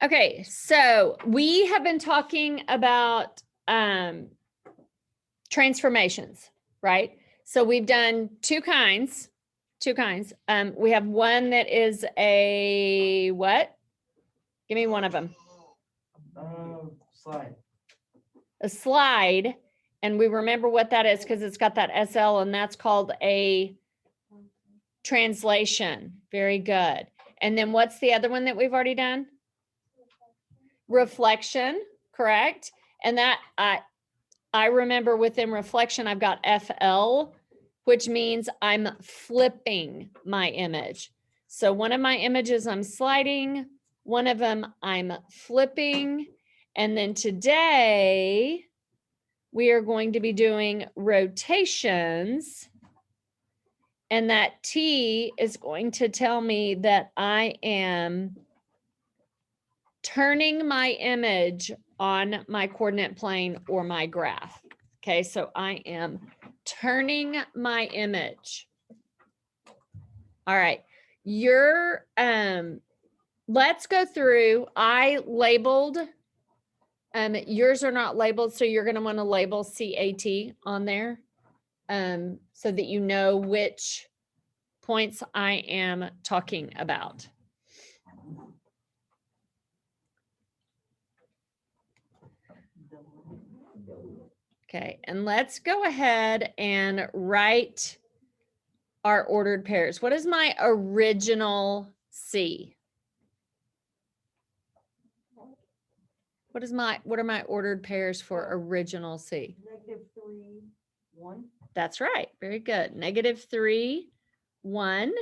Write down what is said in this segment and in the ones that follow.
Okay, so we have been talking about transformations, right? So we've done two kinds. We have one that is a what? Give me one of them. Slide. A slide. And we remember what that is because it's got that SL, and that's called a translation. Very good. And then what's the other one that we've already done? Reflection, correct? And that I remember within reflection, I've got FL, which means I'm flipping my image. So one of my images I'm sliding, one of them I'm flipping. And then today we are going to be doing rotations. And that T is going to tell me that I am turning my image on my coordinate plane or my graph. Okay, so I am turning my image. All right, let's go through. I labeled, yours are not labeled, so you're gonna wanna label CAT on there so that you know which points I am talking about. Okay, and let's go ahead and write our ordered pairs. What is my original C? What are my ordered pairs for original C? -3, 1. That's right. Very good. -3, 1.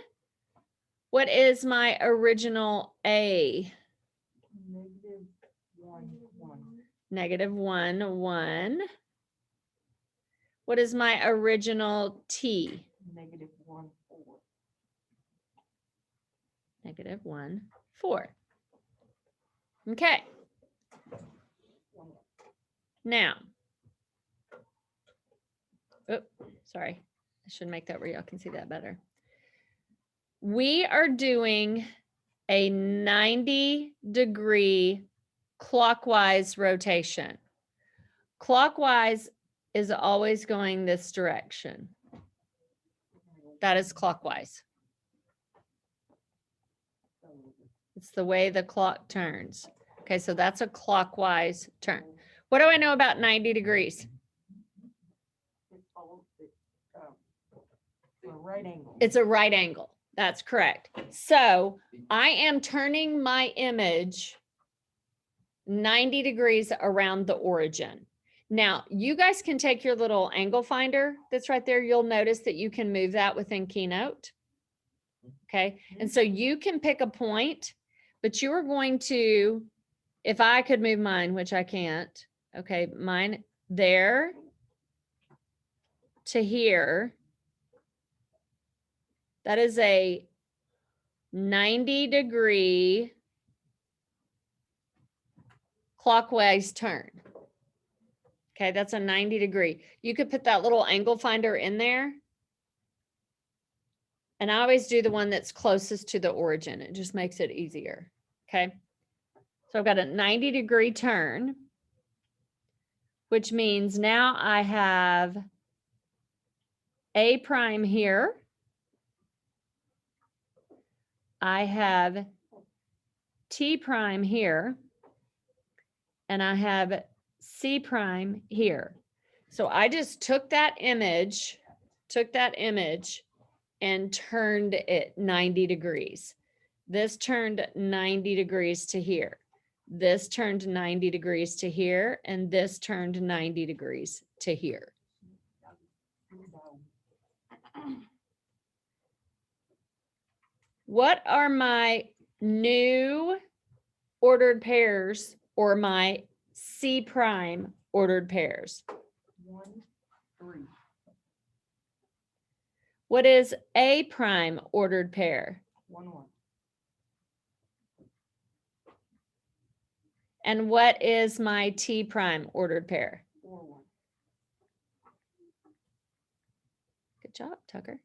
What is my original A? -1, 1. -1, 1. What is my original T? -1, 4. -1, 4. Okay. Now, sorry. I should make that where y'all can see that better. We are doing a 90-degree clockwise rotation. Clockwise is always going this direction. That is clockwise. It's the way the clock turns. Okay, so that's a clockwise turn. What do I know about 90 degrees? It's a right angle. It's a right angle. That's correct. So I am turning my image 90 degrees around the origin. Now, you guys can take your little angle finder that's right there. You'll notice that you can move that within Keynote. Okay, and so you can pick a point, but you are going to, if I could move mine, which I can't, okay, mine there to here, that is a 90-degree clockwise turn. Okay, that's a 90-degree. You could put that little angle finder in there. And I always do the one that's closest to the origin. It just makes it easier. Okay, so I've got a 90-degree turn, which means now I have A prime here. I have T prime here. And I have C prime here. So I just took that image and turned it 90 degrees. This turned 90 degrees to here. This turned 90 degrees to here, and this turned 90 degrees to here. What are my new ordered pairs or my C prime ordered pairs? 1, 3. What is A prime ordered pair? 1, 1. And what is my T prime ordered pair? 4, 1. Good job, Tucker.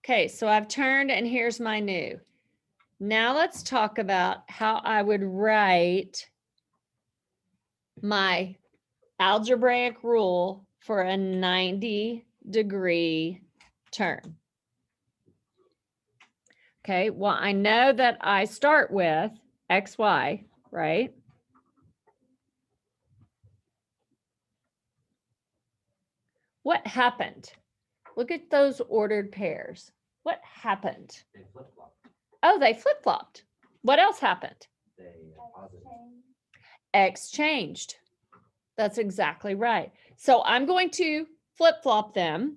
Okay, so I've turned and here's my new. Now let's talk about how I would write my algebraic rule for a 90-degree turn. Okay, well, I know that I start with XY, right? What happened? Look at those ordered pairs. What happened? They flip-flopped. Oh, they flip-flopped. What else happened? They positive. X changed. That's exactly right. So I'm going to flip-flop them.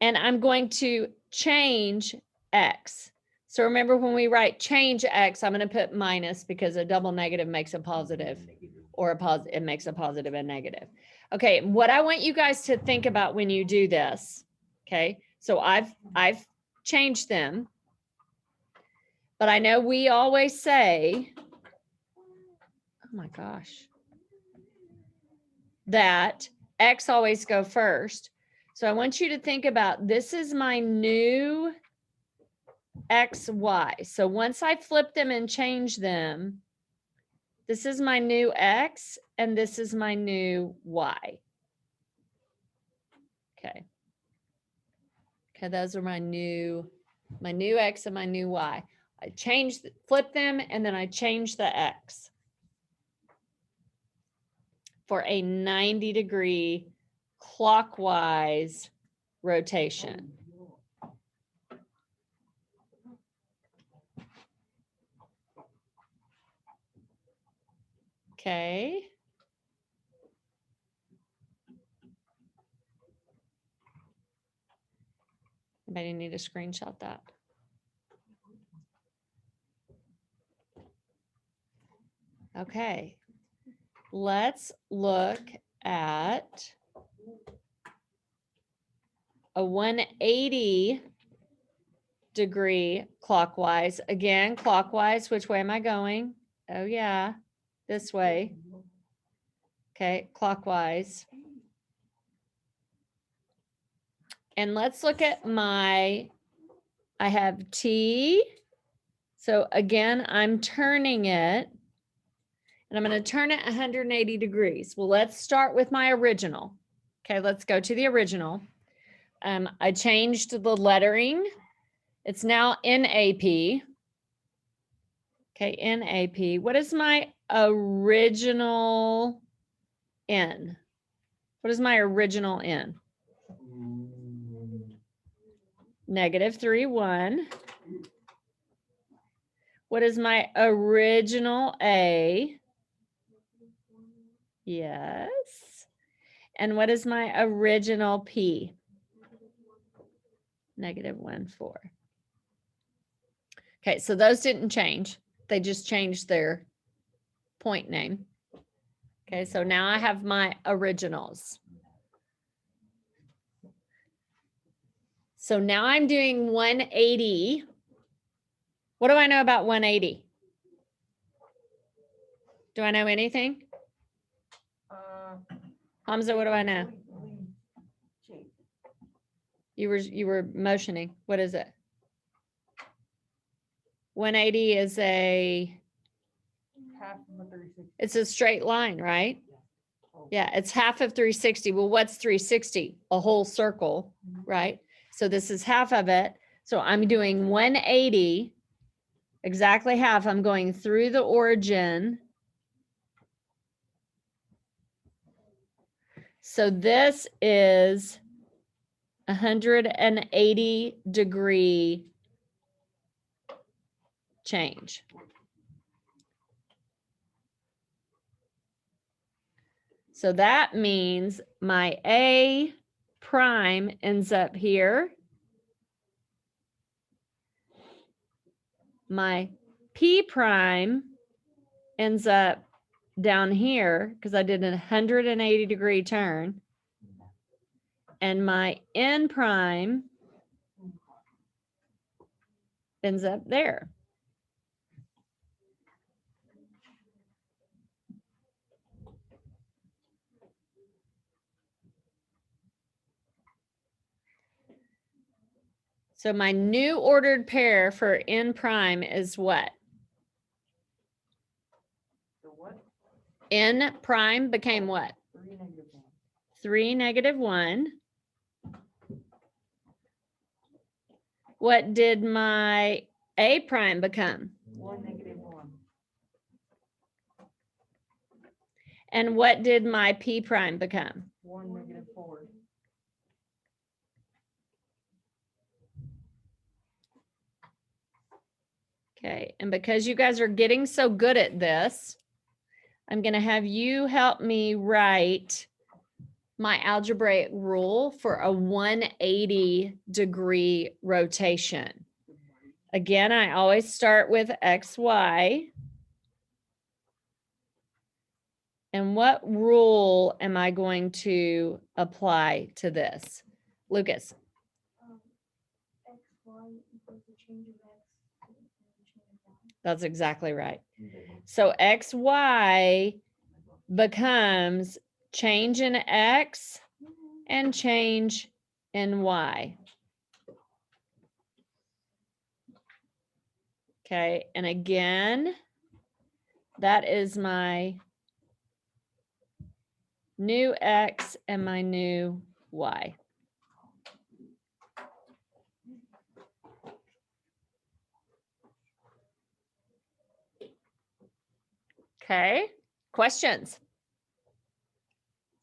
And I'm going to change X. So remember when we write change X, I'm going to put minus because a double negative makes a positive, or a positive, it makes a positive and negative. Okay, what I want you guys to think about when you do this, okay? So I've changed them. But I know we always say, oh my gosh, that X always go first. So I want you to think about, this is my new XY. So once I flip them and change them, this is my new X and this is my new Y. Okay. Okay, those are my new X and my new Y. I changed, flip them, and then I change the X for a 90-degree clockwise rotation. Okay. Anybody need to screenshot that? Okay. Let's look at a 180-degree clockwise. Again, clockwise, which way am I going? Oh yeah, this way. Okay, clockwise. And let's look at I have T. So again, I'm turning it. And I'm going to turn it 180 degrees. Well, let's start with my original. Okay, let's go to the original. I changed the lettering. It's now NAP. Okay, NAP. What is my original N? What is my original N? -3, 1. What is my original A? Yes. And what is my original P? -1, 4. Okay, so those didn't change. They just changed their point name. Okay, so now I have my originals. So now I'm doing 180. What do I know about 180? Do I know anything? Hamza, what do I know? You were motioning. What is it? 180 is it's a straight line, right? Yeah, it's half of 360. Well, what's 360? A whole circle, right? So this is half of it. So I'm doing 180, exactly half. I'm going through the origin. So this is 180-degree change. So that means my A prime ends up here. My P prime ends up down here because I did a 180-degree turn. And my N prime ends up there. So my new ordered pair for n prime is what? So what? N prime became what? 3 negative 1. 3 negative 1. What did my A prime become? 1 negative 1. And what did my P prime become? 1 negative 4. Okay, and because you guys are getting so good at this, I'm going to have you help me write my algebraic rule for a 180-degree rotation. Again, I always start with XY. And what rule am I going to apply to this? Lucas. XY equals the change of X and the change of Y. That's exactly right. So XY becomes change in X and change in Y. Okay, and again, that is my new X and my new Y. Okay, questions?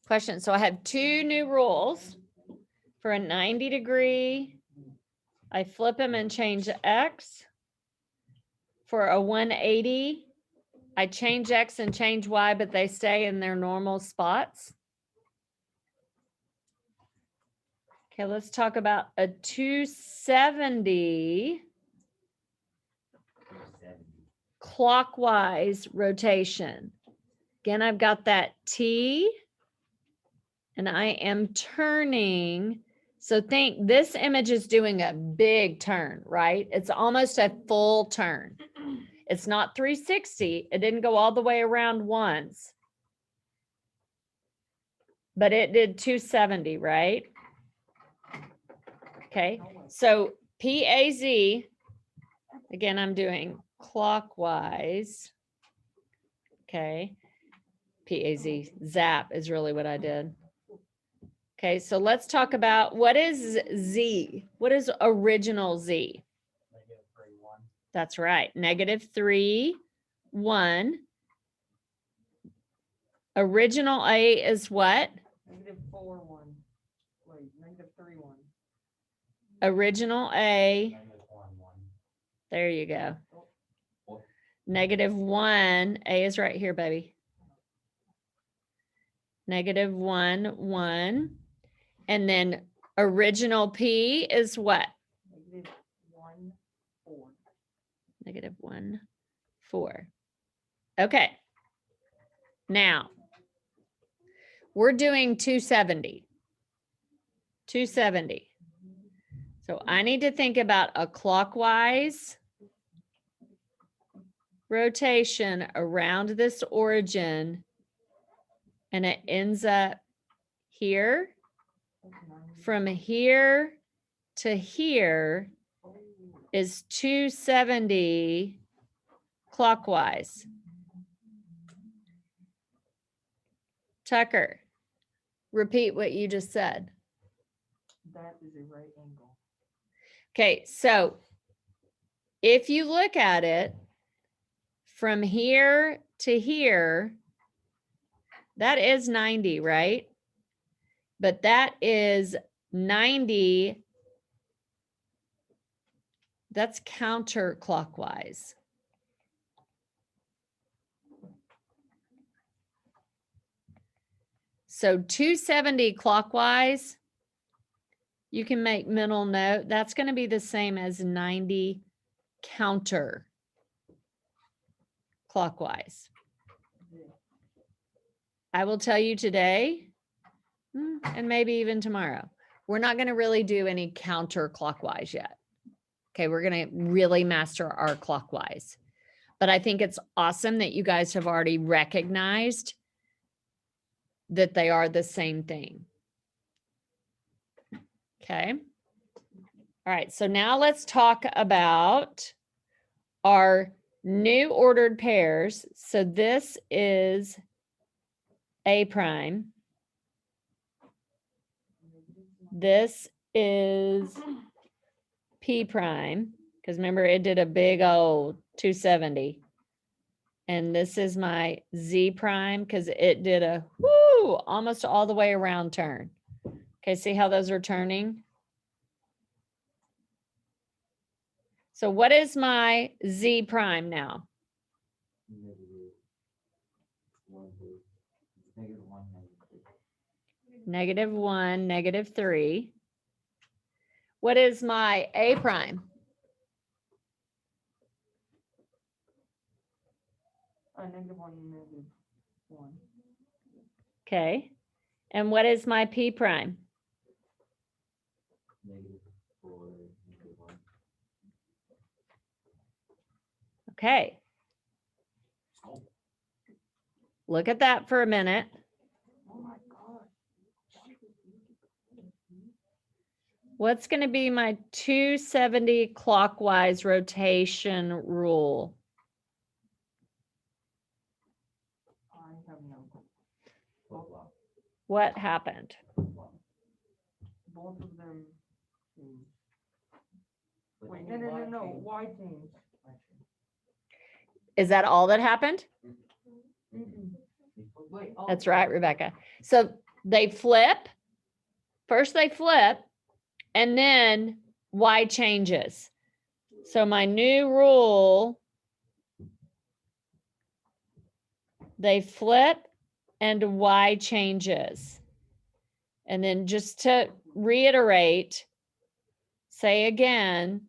Questions. So I have two new rules for a 90-degree. I flip them and change X. For a 180, I change X and change Y, but they stay in their normal spots. Okay, let's talk about a 270 clockwise rotation. Again, I've got that T and I am turning. So think this image is doing a big turn, right? It's almost a full turn. It's not 360. It didn't go all the way around once, but it did 270, right? Okay, so PAZ, again, I'm doing clockwise. Okay, PAZ, zap is really what I did. Okay, so let's talk about what is Z? What is original Z? That's right, -3, 1. Original A is what? Negative 4 1. Wait, negative 3 1. Original A. There you go. -1. A is right here, baby. -1 1. And then original P is what? Negative 1 4. -1 4. Okay. Now we're doing 270. 270. So I need to think about a clockwise rotation around this origin, and it ends up here. From here to here is 270 clockwise. Tucker, repeat what you just said. That is a right angle. Okay, so if you look at it from here to here, that is 90, right? But that is 90. That's counterclockwise. So 270 clockwise, you can make mental note. That's going to be the same as 90 counter clockwise. I will tell you today, and maybe even tomorrow, we're not going to really do any counterclockwise yet. Okay, we're going to really master our clockwise. But I think it's awesome that you guys have already recognized that they are the same thing. Okay. All right, so now let's talk about our new ordered pairs. So this is A prime. This is P prime, because remember it did a big old 270. And this is my Z prime because it did a whoo, almost all the way around turn. Okay, see how those are turning? So what is my Z prime now? Negative 1, 2, negative 1, -1, negative 3. -3. What is my A prime? -1. Okay. And what is my P prime? Negative 4, negative 1. Okay. Look at that for a minute. Oh my God. What's going to be my 270 clockwise rotation rule? I have no. Flip-flop. What happened? Flip-flop. Both of them changed. But Wait, only Y no, changed. Y changed. Is that all that happened? Wait. That's right, Rebecca. So they flip. First they flip, and then Y changes. So my new rule, they flip and Y changes. And then just to reiterate, say again,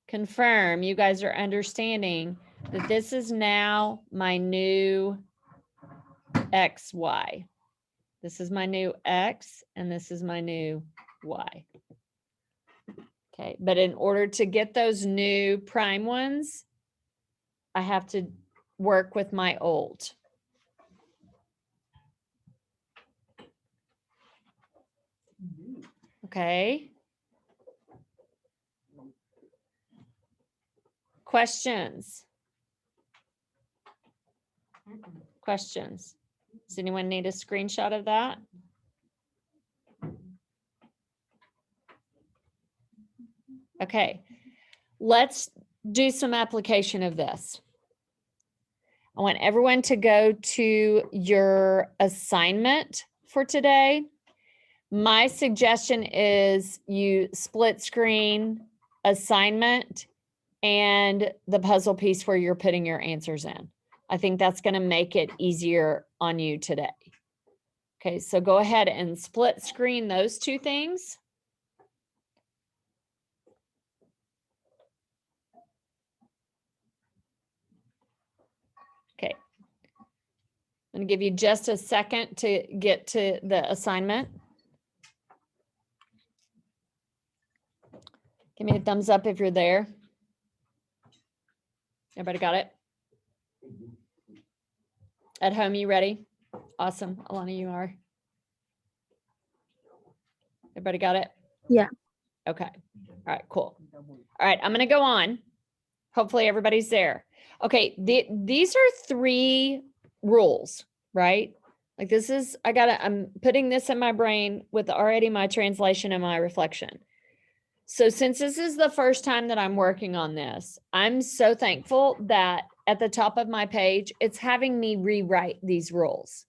confirm you guys are understanding that this is now my new XY. This is my new X and this is my new Y. Okay, but in order to get those new prime ones, I have to work with my old. Okay. Questions? Questions? Does anyone need a screenshot of that? Okay, let's do some application of this. I want everyone to go to your assignment for today. My suggestion is you split screen assignment and the puzzle piece where you're putting your answers in. I think that's going to make it easier on you today. Okay, so go ahead and split screen those two things. Okay. I'm going to give you just a second to get to the assignment. Give me a thumbs up if you're there. Everybody got it? At home, you ready? Awesome. Alana, you are. Everybody got it? Yeah. Okay. All right, cool. All right, I'm going to go on. Hopefully everybody's there. Okay, these are 3 rules, right? Like this is, I'm putting this in my brain with already my translation and my reflection. So since this is the first time that I'm working on this, I'm so thankful that at the top of my page, it's having me rewrite these rules.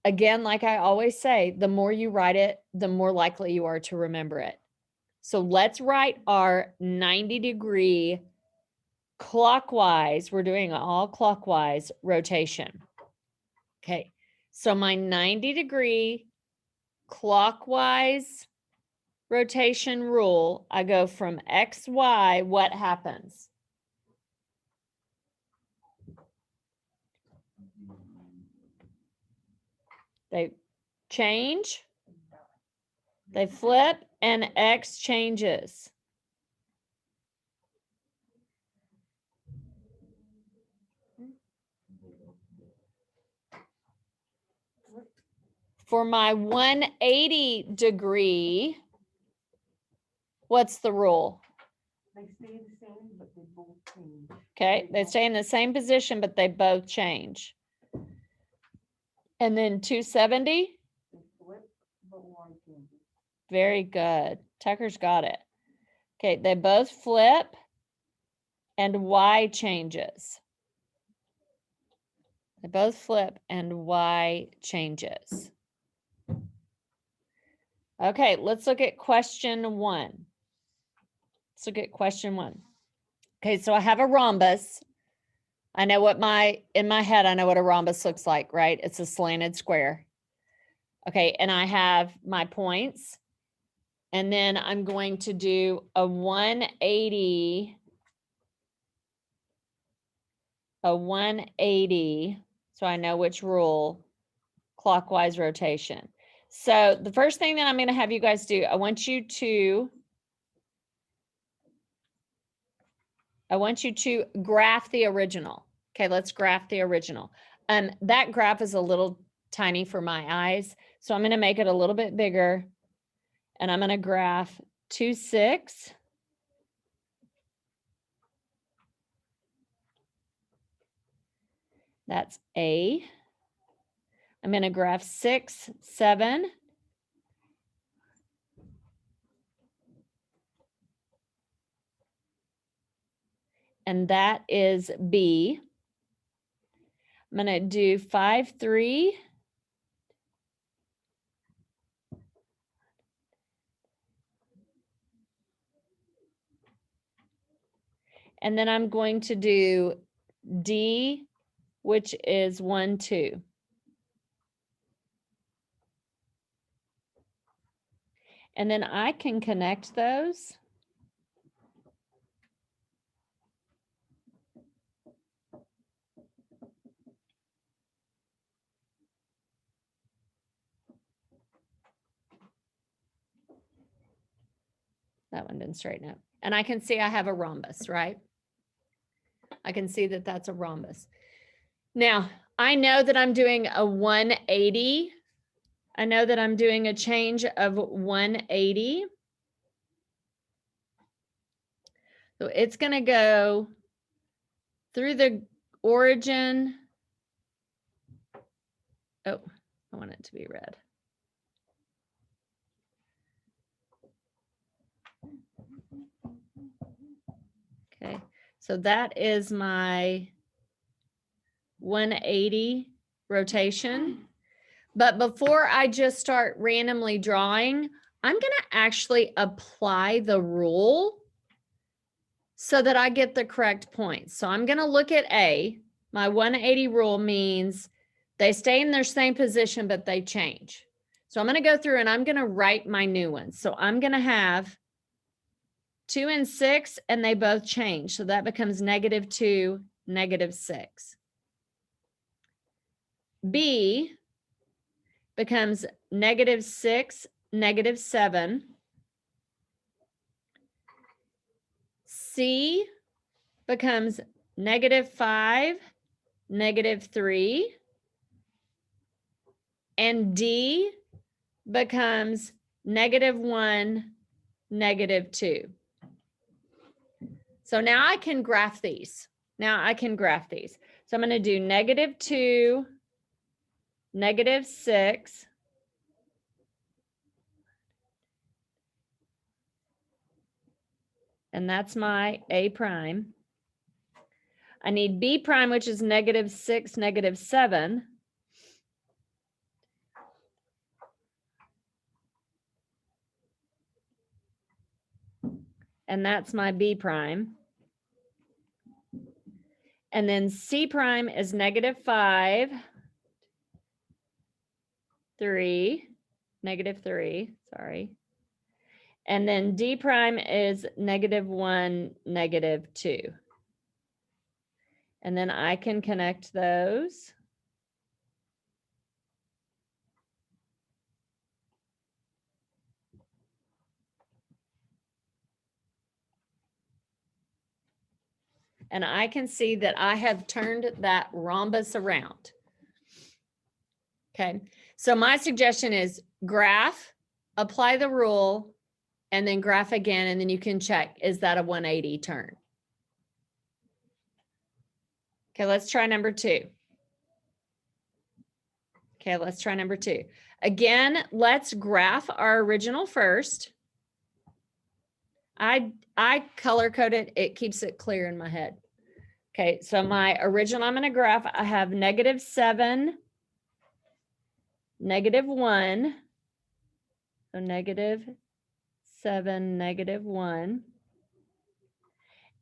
Again, like I always say, the more you write it, the more likely you are to remember it. So let's write our 90-degree clockwise. We're doing all clockwise rotation. Okay. So my 90-degree clockwise rotation rule, I go from X, Y, what happens? They change, they flip, and X changes. For my 180-degree What's the rule? They stay the same, but they both change. Okay, they stay in the same position, but they both change. And then 270, They flip, but Y changes. very good. Tucker's got it. Okay, they both flip and Y changes. They both flip and Y changes. Okay, let's look at question 1. Let's look at question 1. Okay, so I have a rhombus. I know what in my head, I know what a rhombus looks like, right? It's a slanted square. Okay, and I have my points. And then I'm going to do a 180. A 180, so I know which rule, clockwise rotation. So the first thing that I'm going to have you guys do, I want you to graph the original. Okay, let's graph the original. That graph is a little tiny for my eyes, so I'm going to make it a little bit bigger, and I'm going to graph 2, 6. That's A. I'm going to graph 6, 7. And that is B. I'm going to do 5, 3. And then I'm going to do D, which is 1, 2. And then I can connect those. That one didn't straighten up. And I can see I have a rhombus, right? I can see that that's a rhombus. Now, I know that I'm doing a 180. I know that I'm doing a change of 180. So it's going to go through the origin. Oh, I want it to be red. Okay, so that is my 180 rotation. But before I just start randomly drawing, I'm going to actually apply the rule so that I get the correct points. So I'm going to look at A. My 180 rule means they stay in their same position, but they change. So I'm going to go through and I'm going to write my new ones. So I'm going to have 2 and 6, and they both change. So that becomes -2, -6. B becomes -6, -7. C becomes -5, -3. And D becomes -1, -2. So now I can graph these. So I'm going to do -2, -6. And that's my A prime. I need B prime, which is -6, -7. And that's my B prime. And then C prime is -5, 3, -3, sorry. And then D prime is -1, -2. And then I can connect those. And I can see that I have turned that rhombus around. Okay, so my suggestion is graph, apply the rule, and then graph again, and then you can check, is that a 180 turn? Okay, let's try number 2. Okay, let's try number 2. Again, let's graph our original first. I color code it. It keeps it clear in my head. Okay, so my original, I'm going to graph. I have -7, -1. So -7, -1.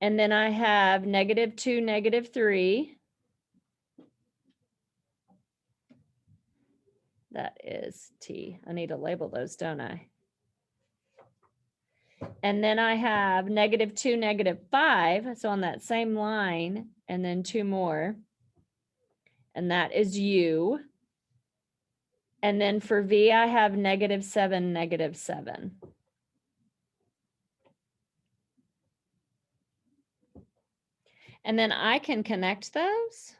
And then I have -2, -3. That is T. I need to label those, don't I? And then I have -2, -5. So on that same line, and then 2 more. And that is U. And then for V, I have -7, -7. And then I can connect those.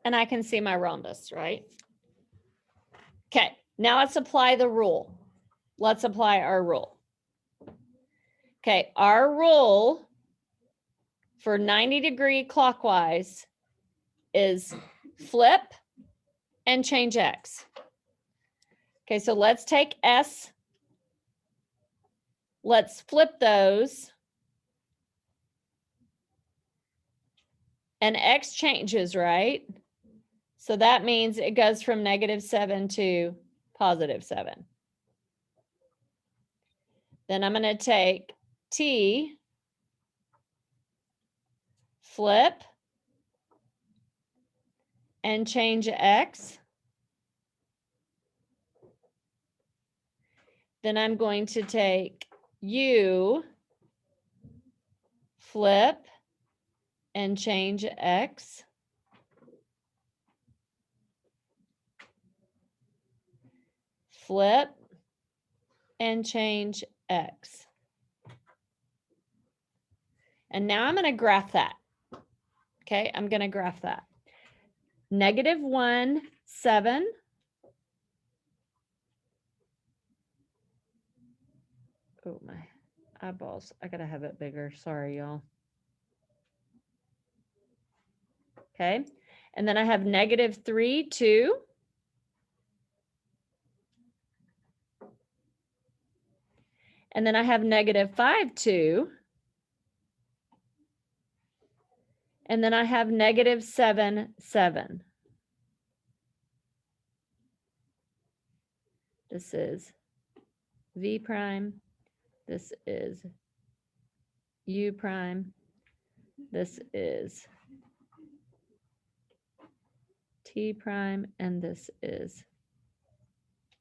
And I can see my rhombus, right? Okay, now let's apply the rule. Let's apply our rule. Okay, our rule for 90-degree clockwise is flip and change X. Okay, so let's take S. Let's flip those. And X changes, right? So that means it goes from -7 to +7. Then I'm going to take T, flip, and change X. Then I'm going to take U, flip, and change X. Flip, and change X. And now I'm going to graph that. Okay, I'm going to graph that. -1, 7. Oh, my eyeballs. I got to have it bigger. Sorry, y'all. Okay, and then I have -3, 2. And then I have -5, 2. And then I have -7, 7. This is V prime. This is U prime. This is T prime. And this is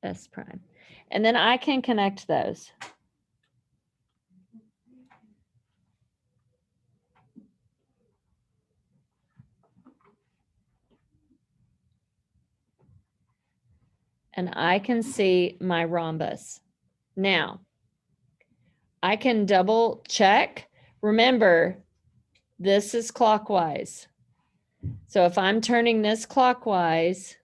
S prime. And then I can connect those. And I can see my rhombus. Now, I can double check. Remember, this is clockwise. So if I'm turning this clockwise,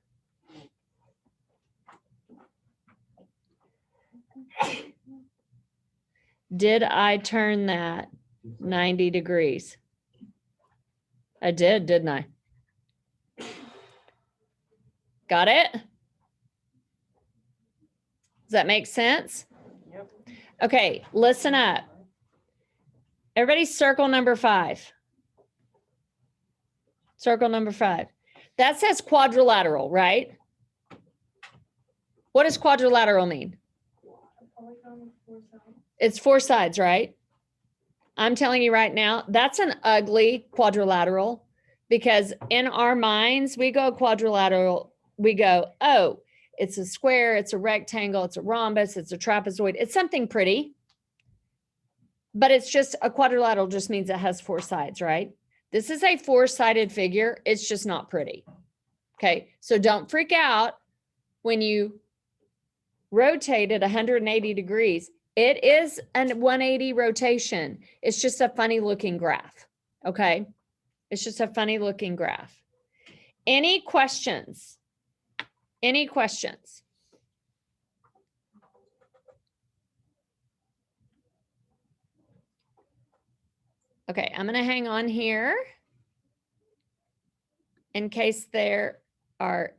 did I turn that 90 degrees? I did, didn't I? Got it? Does that make sense? Yep. Okay, listen up. Everybody circle number 5. Circle number 5. That says quadrilateral, right? What does quadrilateral mean? A polygon with 4 sides. It's 4 sides, right? I'm telling you right now, that's an ugly quadrilateral because in our minds, we go quadrilateral, we go, oh, it's a square, it's a rectangle, it's a rhombus, it's a trapezoid, it's something pretty. But it's just a quadrilateral just means it has 4 sides, right? This is a 4-sided figure. It's just not pretty. Okay, so don't freak out when you rotate it 180 degrees. It is a 180 rotation. It's just a funny looking graph. Okay. It's just a funny looking graph. Any questions? Any questions? Okay, I'm going to hang on here in case there are